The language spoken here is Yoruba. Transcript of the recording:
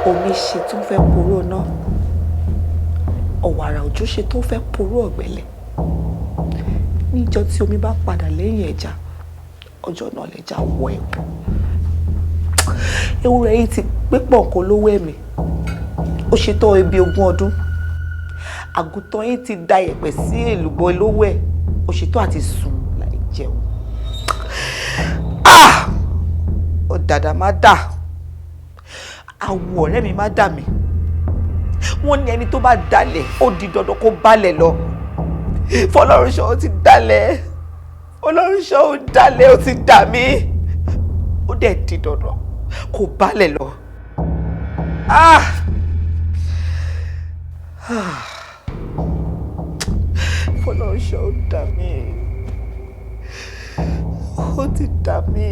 omi ṣe tó fẹ́ poró náà, ọ̀wàrà òjò ṣe tó fẹ́ poró ọ̀gbẹlẹ̀. Níjọ́ tí omi bá padà lẹ́yìn ẹja, ọjọ́ náà lẹja wọ ẹ̀kọ́. Ewúrẹ́ yìí ti pépọ̀ nǹkan lówó ẹ̀mí, ó ṣetán ebi 20 ọdún. Àgùntàn yìí ti da ẹ̀pẹ̀ sí èlùbọ́ lówó ẹ̀, ó ṣetán àti sùn láì jẹun. Ó dàdà má dà, àwọ̀ ọ̀rẹ́ mi má dà mí. Wọ́n ní ẹni tó bá dalẹ̀ ó di dandan kó balẹ̀ lọ. Fọlọ́runṣọ́ ó ti dalẹ̀, Fọlọ́runṣọ́ ó dalẹ̀ ó ti dà mí, ó dẹ̀ di dandan kó balẹ̀ lọ. Fọlọ́runṣọ́ ó dà mí, ó ti dà mí.